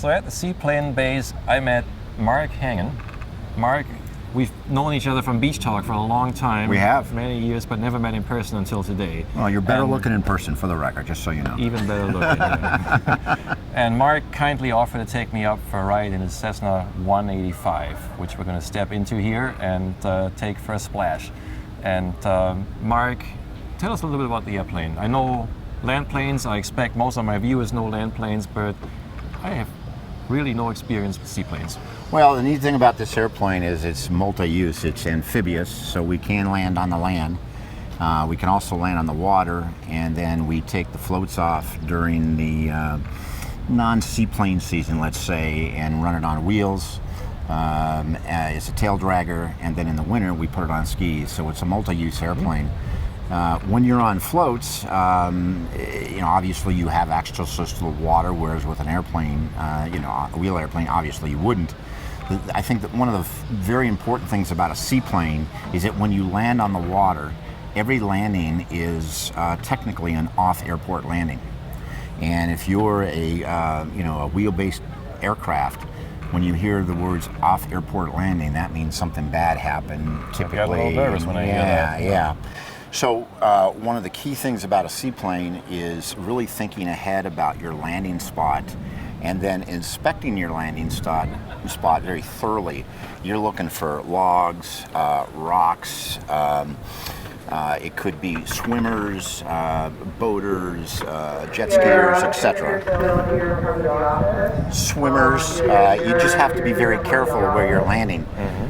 So at the seaplane base, I met Mark Hangen. Mark, we've known each other from Beach Talk for a long time. We have. Many years, but never met in person until today. Well, you're better looking in person, for the record, just so you know. Even better looking. Yeah. And Mark kindly offered to take me up for a ride in his Cessna 185, which we're going to step into here and take for a splash. And Mark, tell us a little bit about the airplane. I know land planes. I expect most of my viewers know land planes, but I have really no experience with seaplanes. Well, the neat thing about this airplane is it's multi-use. It's amphibious, so we can land on the land. We can also land on the water, and then we take the floats off during the non-seaplane season, let's say, and run it on wheels. It's a tail dragger, and then in the winter we put it on skis. So it's a multi-use airplane. When you're on floats, obviously you have access to the water, whereas with an airplane, a wheel airplane, obviously you wouldn't. I think that one of the very important things about a seaplane is that when you land on the water, every landing is technically an off-airport landing. And if you're a wheel-based aircraft, when you hear the words off-airport landing, that means something bad happened. Typically, I got a little nervous when I hear that. Yeah. So one of the key things about a seaplane is really thinking ahead about your landing spot and then inspecting your landing spot very thoroughly. You're looking for logs, rocks, it could be swimmers, boaters, jet skiers, etc. Swimmers, you just have to be very careful where you're landing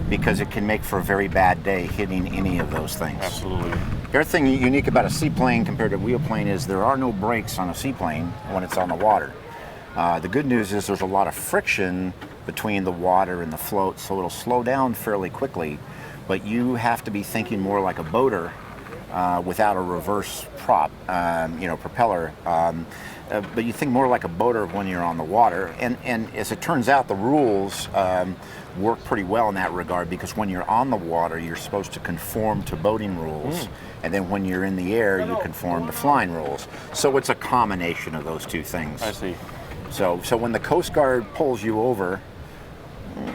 because it can make for a very bad day hitting any of those things. Absolutely. The other thing unique about a seaplane compared to a wheelplane is there are no brakes on a seaplane when it's on the water. The good news is there's a lot of friction between the water and the float, so it'll slow down fairly quickly, but you have to be thinking more like a boater without a reverse propeller. But you think more like a boater when you're on the water. And as it turns out, the rules work pretty well in that regard because when you're on the water, you're supposed to conform to boating rules. And then when you're in the air, you conform to flying rules. So it's a combination of those two things. I see. So when the Coast Guard pulls you over,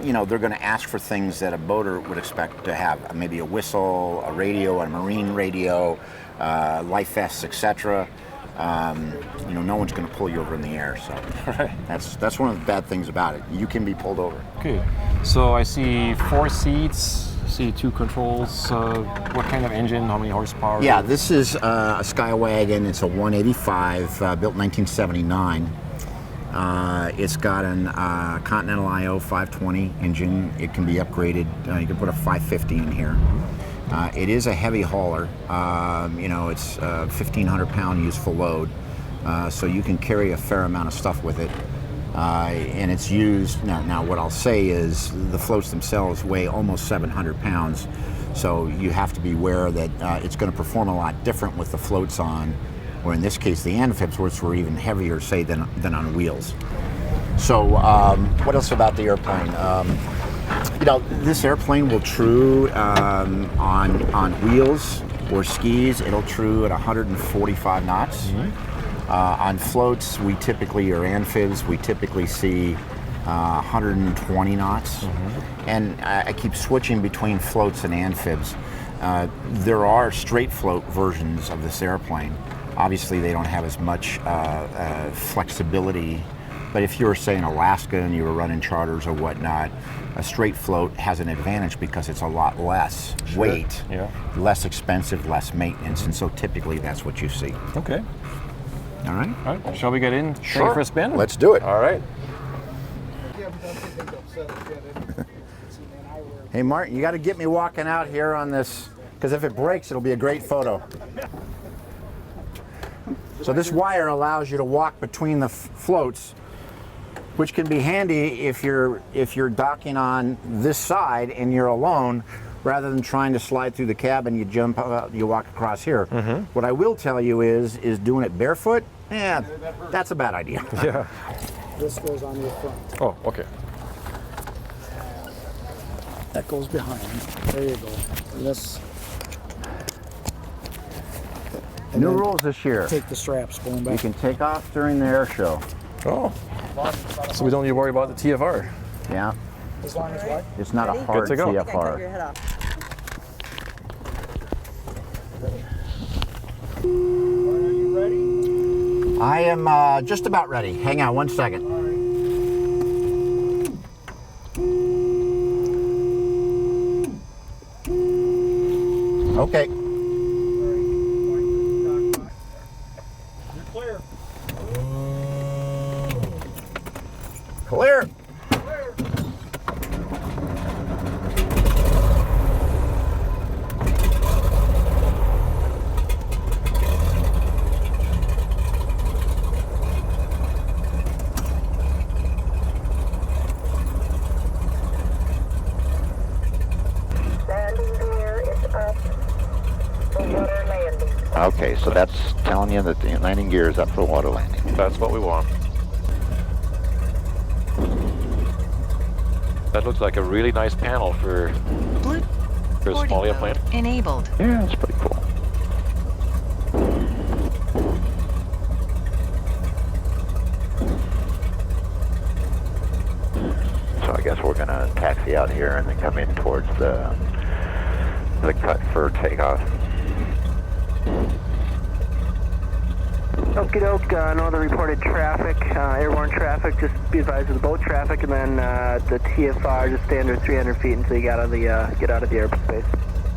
they're going to ask for things that a boater would expect to have, maybe a whistle, a radio, a marine radio, life vests, etc. No one's going to pull you over in the air. So that's one of the bad things about it. You can be pulled over. Okay. So I see 4 seats. See 2 controls. What kind of engine? How many horsepower? Yeah, this is a Skywagon. It's a 185, built 1979. It's got an Continental IO 520 engine. It can be upgraded. You can put a 550 in here. It is a heavy hauler. It's 1,500 pound useful load. So you can carry a fair amount of stuff with it. And it's used, now what I'll say is the floats themselves weigh almost 700 pounds. So you have to be aware that it's going to perform a lot different with the floats on, or in this case the amphibs, which were even heavier, say, than on wheels. So what else about the airplane? This airplane will true on wheels or skis. It'll true at 145 knots. On floats, or amphibs, we typically see 120 knots. And I keep switching between floats and amphibs. There are straight float versions of this airplane. Obviously, they don't have as much flexibility, but if you were, say, in Alaska and you were running charters or whatnot, a straight float has an advantage because it's a lot less weight, less expensive, less maintenance, and so typically that's what you see. Okay. All right. All right. Shall we get in? Sure. Take it for a spin? Let's do it. All right. Hey, Martin, you got to get me walking out here on this, because if it breaks, it'll be a great photo. So this wire allows you to walk between the floats, which can be handy if you're docking on this side and you're alone, rather than trying to slide through the cabin. You walk across here. What I will tell you is doing it barefoot. That's a bad idea. Yeah. This goes on your front. Oh, okay. That goes behind. There you go. And this. New rules this year. Take the straps going back. You can take off during the air show. Oh. long as it's not a So we don't need to worry about the TFR. Yeah, as long as what? it's not a Ready? hard Good to go. I think I cut TFR. your head off. Are you ready? I am just about ready. Hang on one second. Okay. You're clear. Clear. Landing gear is up. For water landing. Okay, so that's telling you that the landing gear is up for water landing. That's what we want. That looks like a really nice panel for a small airplane. Enabled. Yeah, that's pretty cool. So I guess we're gonna taxi out here and then come in towards the cut for takeoff. Okie doke, no other reported traffic, airborne traffic, just be advised of the boat traffic, and then the TFR, just stay under 300 feet until you get out of the airspace.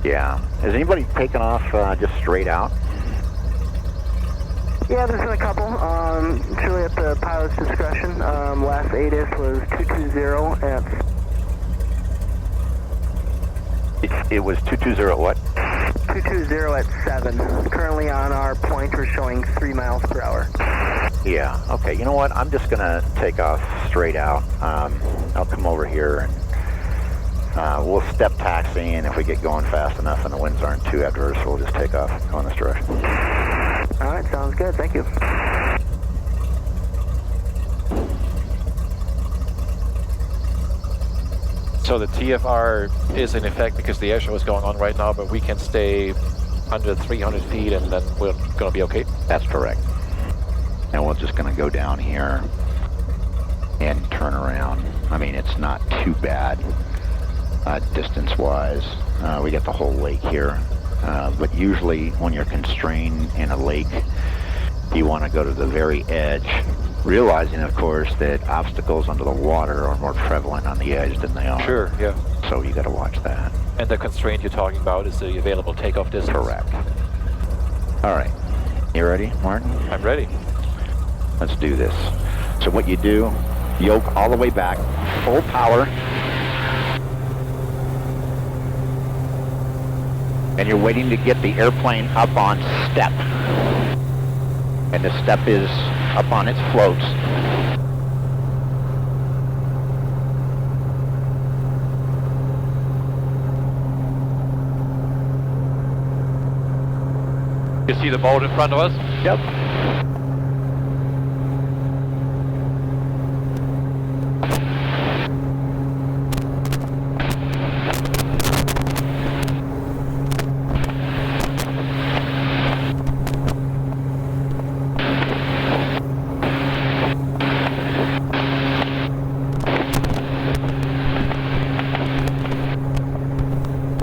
Yeah. Has anybody taken off just straight out? Yeah, there's been a couple, it's really at the pilot's discretion. Last ATIS was 220 at... It was 220 what? 220 at 7. Currently on our point, we're showing 3 miles per hour. Yeah, okay. You know what? I'm just going to take off straight out. I'll come over here and we'll step taxi, and if we get going fast enough and the winds aren't too adverse, we'll just take off, go in this direction. All right, sounds good. Thank you. So the TFR is in effect because the air show is going on right now, but we can stay under 300 feet and then we're going to be okay? That's correct. And we're just going to go down here and turn around. I mean, it's not too bad distance-wise. We got the whole lake here. But usually when you're constrained in a lake, you want to go to the very edge, realizing, of course, that obstacles under the water are more prevalent on the edge than they are. Sure, yeah. So you got to watch that. And the constraint you're talking about is the available takeoff distance? Correct. All right. You ready, Martin? I'm ready. Let's do this. So what you do, yoke all the way back, full power. And you're waiting to get the airplane up on step. And the step is up on its floats. You see the boat in front of us? Yep.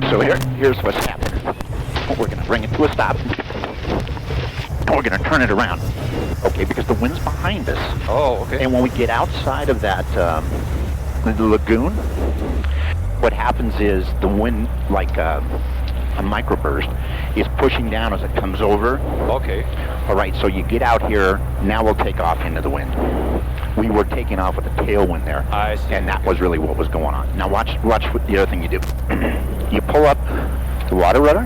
So here's what's happening. We're going to bring it to a stop. And we're going to turn it around. Okay, because the wind's behind us. Oh, okay. And when we get outside of that the lagoon, what happens is the wind, like a microburst, is pushing down as it comes over. Okay. All right, so you get out here. Now we'll take off into the wind. We were taking off with a tailwind there. I see. And that was really what was going on. Now watch what the other thing you do. You pull up the water rudder,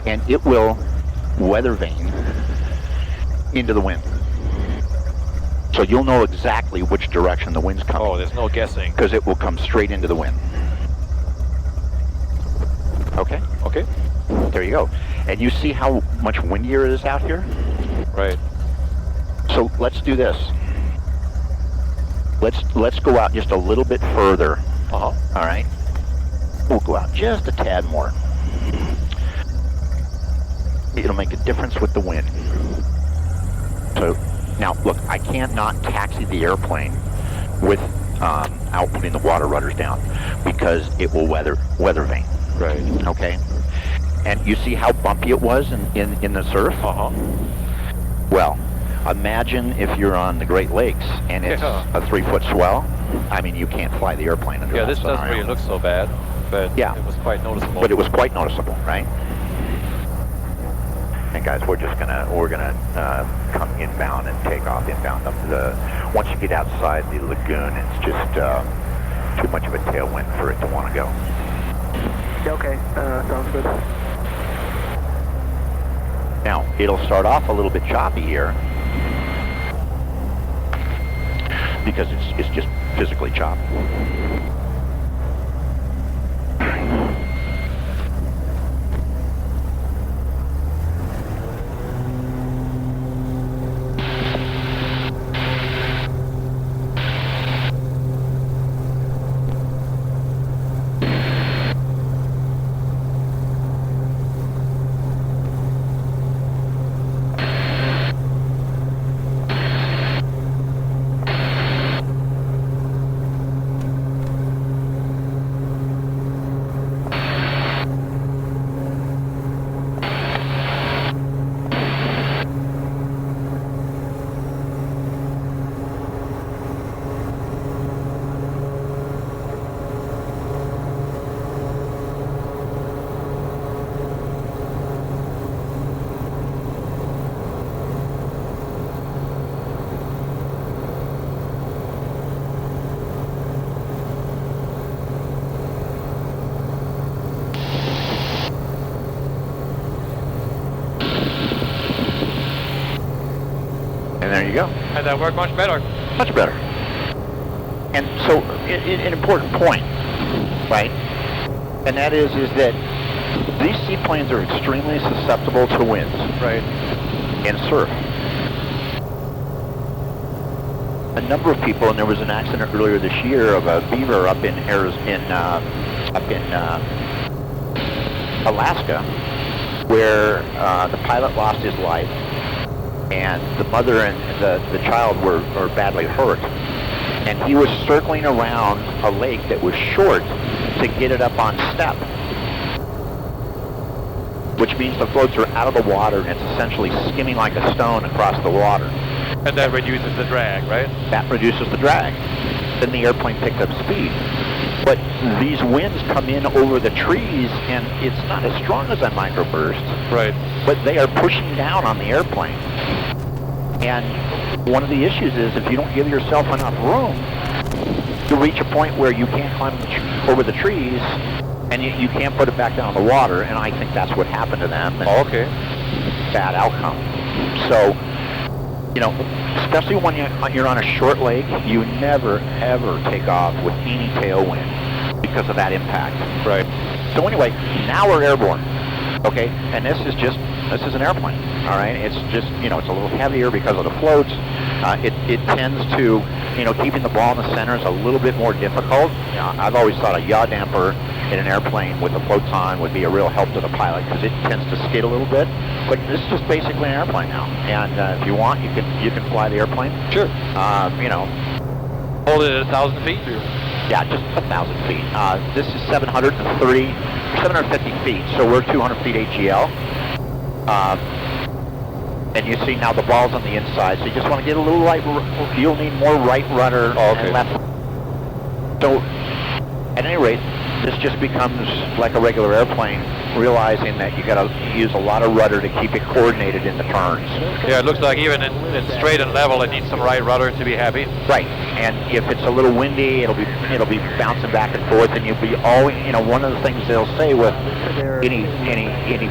and it will weather vane into the wind. So you'll know exactly which direction the wind's coming. Oh, there's no guessing. Because it will come straight into the wind. Okay? Okay. There you go. And you see how much windier it is out here? Right. So let's do this. Let's go out just a little bit further. Uh-huh. All right? We'll go out just a tad more. It'll make a difference with the wind. So Now, look, I can't not taxi the airplane without putting the water rudders down because it will weather vane. Right. Okay? And you see how bumpy it was in the surf? Uh-huh. Well, imagine if you're on the Great Lakes and it's a 3-foot swell. I mean, you can't fly the airplane under Yeah, that this doesn't scenario. really look so bad, but Yeah. it was quite noticeable. But it was quite noticeable, right? And guys, we're gonna come inbound and take off inbound up once you get outside the lagoon, it's just too much of a tailwind for it to want to go. Okay, sounds good. Now, it'll start off a little bit choppy here because it's just physically choppy. And there you go. And that worked much better. Much better. And so, an important point, right? And that is that these seaplanes are extremely susceptible to winds. Right. And surf. A number of people, and there was an accident earlier this year of a beaver up in Alaska, where the pilot lost his life, and the mother and the child were badly hurt. And he was circling around a lake that was short to get it up on step, which means the floats are out of the water and it's essentially skimming like a stone across the water. And that reduces the drag, right? That reduces the drag. Then the airplane picked up speed. But these winds come in over the trees, and it's not as strong as a microburst. Right. But they are pushing down on the airplane. And one of the issues is if you don't give yourself enough room, you reach a point where you can't climb over the trees, and you can't put it back down in the water. And I think that's what happened to them. And Okay. bad outcome. So, you know, especially when you're on a short lake, you never ever take off with any tailwind because of that impact. Right. So anyway, now we're airborne, okay? And this is an airplane, all right? It's just, you know, it's a little heavier because of the floats. It tends to, you know, keeping the ball in the center is a little bit more difficult. You know, I've always thought a yaw damper in an airplane with the floats on would be a real help to the pilot because it tends to skid a little bit. But this is just basically an airplane now, and if you want, you can fly the airplane. Sure. You know. Hold it at 1,000 feet. Yeah, just 1,000 feet. This is 750 feet, so we're 200 feet AGL. And you see now the ball's on the inside, so you just want to get a little right. You'll need more right rudder and left. So, at any rate, this just becomes like a regular airplane, realizing that you got to use a lot of rudder to keep it coordinated in the turns. Yeah, it looks like even in straight and level, it needs some right rudder to be happy. Right, and if it's a little windy, it'll be bouncing back and forth, and you'll be always, you know, one of the things they'll say with any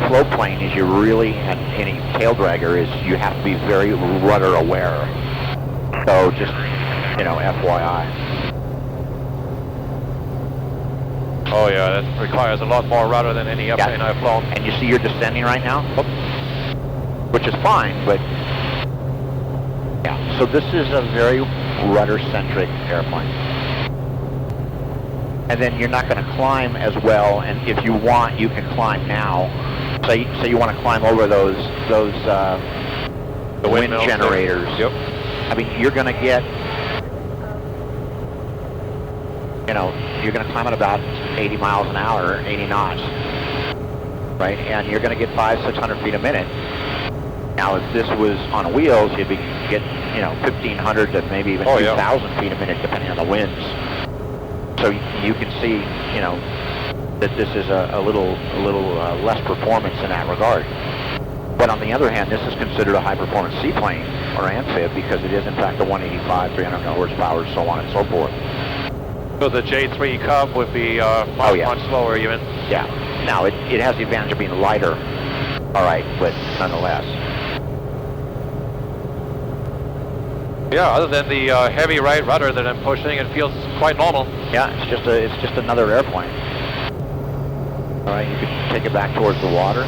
float plane is you really, and any tail dragger is you have to be very rudder aware. So just, you know, FYI. Oh yeah, that requires a lot more rudder than any airplane I've flown. And you see you're descending right now, which is fine, but yeah. So this is a very rudder-centric airplane. And then you're not going to climb as well, and if you want, you can climb now. So you want to climb over those The wind windmills, generators. Yep. I mean, you're going to get, you know, you're going to climb at about 80 miles an hour, 80 knots, right? And you're going to get 500-600 feet a minute. Now, if this was on wheels, you'd be get, you know, 1,500 to maybe even 2,000 feet a minute, depending on the winds. So you can see, you know, that this is a little less performance in that regard. But on the other hand, this is considered a high-performance seaplane or amphib because it is, in fact, a 185, 300 horsepower, so on and so forth. So the J3 Cub would be much slower even? Yeah. Now, it has the advantage of being lighter, all right, but nonetheless. Yeah, other than the heavy right rudder that I'm pushing, it feels quite normal. Yeah, it's just another airplane. All right, you can take it back towards the water.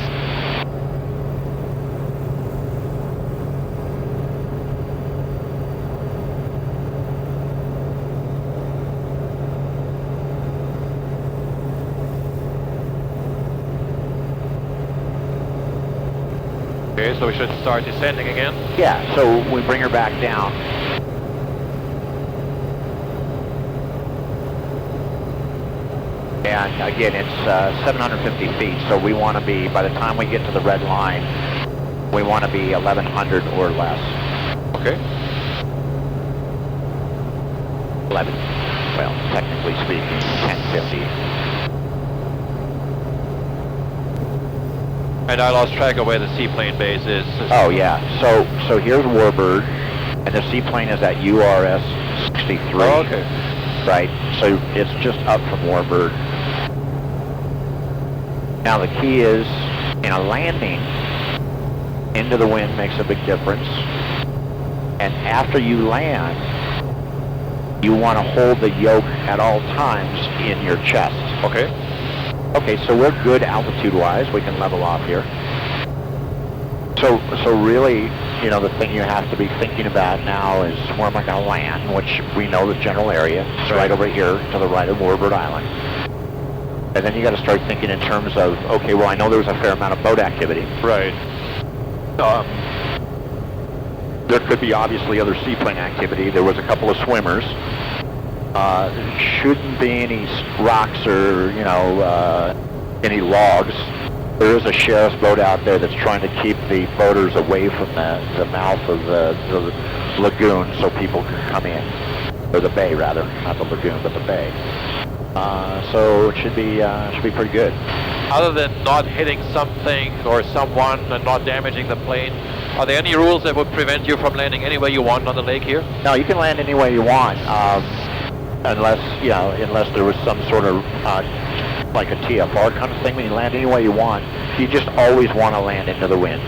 Okay, so we should start descending again. Yeah, so we bring her back down. And again, it's 750 feet, so we want to be, by the time we get to the red line, we want to be 1,100 or less. Okay. 11, well, technically speaking, 1050. And I lost track of where the seaplane base is. Oh yeah, so here's Warbird, and the seaplane is at URS 63. Oh, okay. Right, so it's just up from Warbird. Now the key is, in a landing, into the wind makes a big difference. And after you land, you want to hold the yoke at all times in your chest. Okay. Okay, so we're good altitude-wise. We can level off here. So really, you know, the thing you have to be thinking about now is where am I going to land, which we know the general area. It's right over here to the right of Warbird Island. And then you got to start thinking in terms of, okay, well, I know there was a fair amount of boat activity. Right. There could be obviously other seaplane activity. There was a couple of swimmers. Shouldn't be any rocks or, you know, any logs. There is a sheriff's boat out there that's trying to keep the boaters away from the mouth of the lagoon so people can come in. Or the bay, rather. Not the lagoon, but the bay. So it should be pretty good. Other than not hitting something or someone and not damaging the plane, are there any rules that would prevent you from landing anywhere you want on the lake here? No, you can land anywhere you want. Unless there was some sort of like a TFR kind of thing. When you land anywhere you want, you just always want to land into the wind.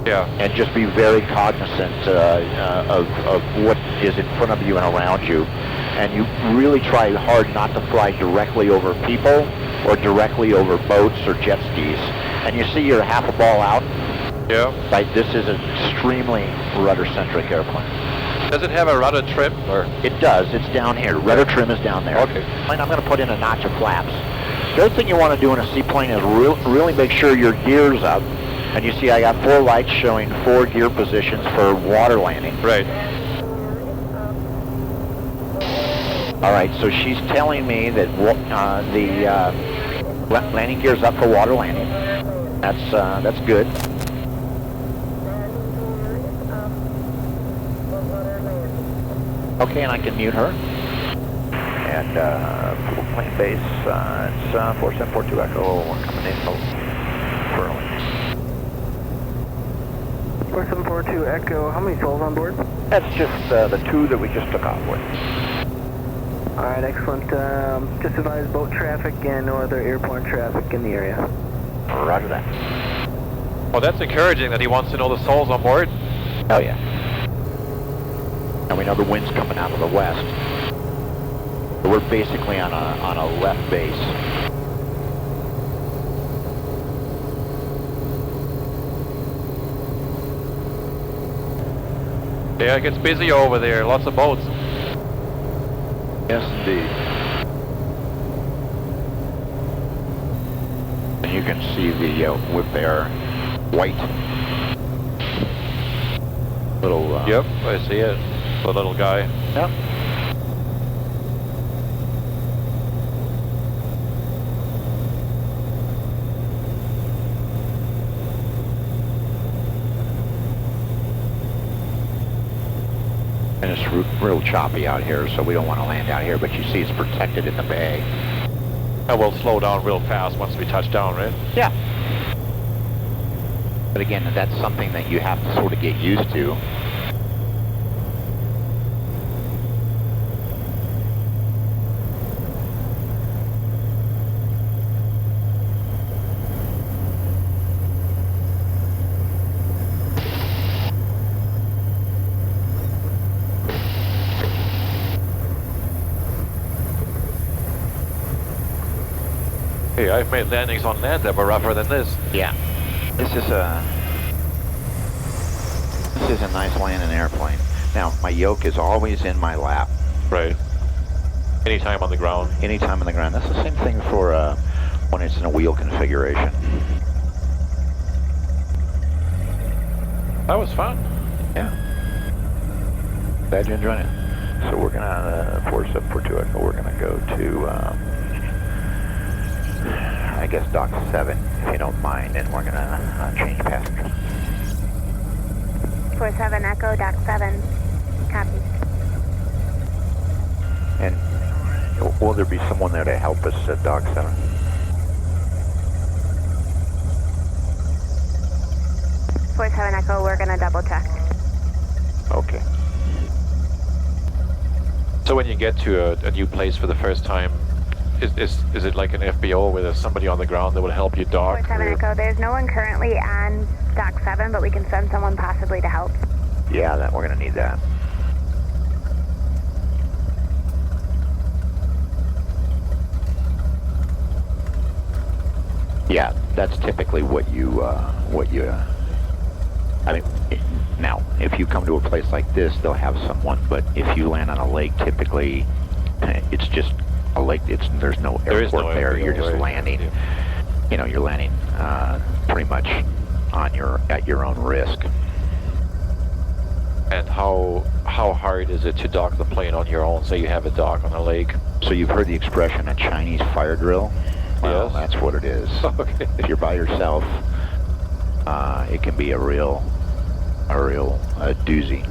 Yeah. And just be very cognizant of what is in front of you and around you. And you really try hard not to fly directly over people or directly over boats or jet skis. And you see you're half a ball out. Yeah. Like, this is an extremely rudder-centric airplane. Does it have a rudder trim? Or? It does. It's down here. Rudder trim is down there. Okay. And I'm going to put in a notch of flaps. The other thing you want to do in a seaplane is really make sure your gear's up. And you see I got 4 lights showing 4 gear positions for water landing. Right. All right, so she's telling me that the landing gear's up for water landing. That's good. Okay, and I can mute her. And plane base, it's 4742 Echo. We're coming in early. 4742 Echo. How many souls on board? That's just the 2 that we just took off with. All right, excellent. Just advise boat traffic and no other airborne traffic in the area. Roger that. Well, that's encouraging that he wants to know the souls on board. Oh yeah. And we know the wind's coming out of the west. So we're basically on a left base. Yeah, it gets busy over there. Lots of boats. Yes, indeed. And you can see the whip air white. Little. Yep, I see it. The little guy. Yep. And it's real choppy out here, so we don't want to land out here, but you see it's protected in the bay. And we'll slow down real fast once we touch down, right? Yeah. But again, that's something that you have to sort of get used to. Hey, I've made landings on land that were rougher than this. Yeah. This is a nice landing airplane. Now, my yoke is always in my lap. Right. Anytime on the ground. Anytime on the ground. That's the same thing for when it's in a wheel configuration. That was fun. Yeah. Glad you enjoyed it. So we're gonna force up for 2 Echo. We're gonna go to I guess dock 7, if you don't mind, and we're gonna change passengers. 47 Echo, dock 7. Copy. And will there be someone there to help us at dock 7? Echo, we're gonna double check. Okay. So when you get to a new place for the first time, is it like an FBO where there's somebody on the ground that will help you dock? 47 Echo, there's no one currently on dock 7, but we can send someone possibly to help. Yeah, that we're gonna need that. Yeah, that's typically what you, I mean, now, if you come to a place like this, they'll have someone, but if you land on a lake, typically, it's just a lake, there's no airport there, you're just landing, you know, you're landing pretty much at your own risk. And how hard is it to dock the plane on your own? Say you have a dock on a lake. So you've heard the expression, a Chinese fire drill? Well, Yes. that's what it is. Okay. If you're by yourself, it can be a real doozy.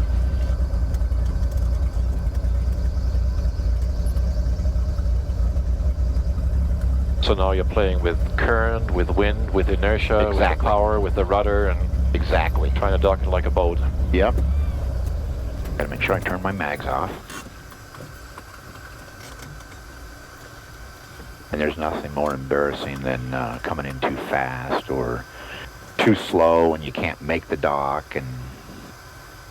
So now you're playing with current, with wind, with inertia, with the Exactly. power, with the rudder, and Exactly. trying to dock it like a boat. Yep. Gotta make sure I turn my mags off. And there's nothing more embarrassing than coming in too fast or too slow and you can't make the dock. And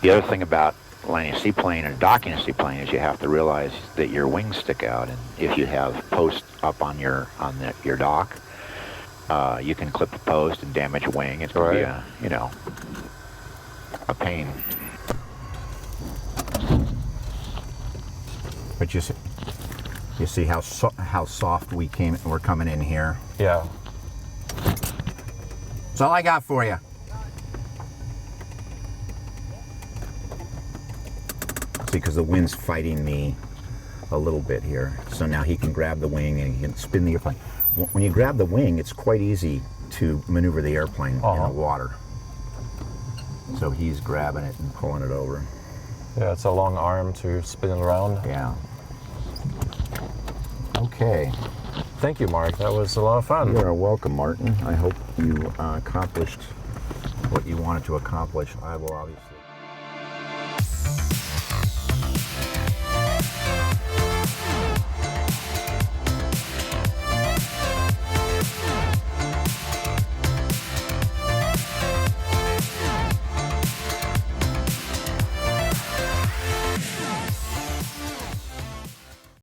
the other thing about landing a seaplane and docking a seaplane is you have to realize that your wings stick out, and if you have posts up on your dock, you can clip the post and damage a wing. It's going to be a pain. But you see how soft we're coming in here. Yeah. That's all I got for you. See, because the wind's fighting me a little bit here. So now he can grab the wing and he can spin the airplane. When you grab the wing, it's quite easy to maneuver the airplane in the water. So he's grabbing it and pulling it over. Yeah, it's a long arm to spin it around. Yeah. Okay. Thank you, Mark. That was a lot of fun. You're welcome, Martin. I hope you accomplished what you wanted to accomplish. I will obviously.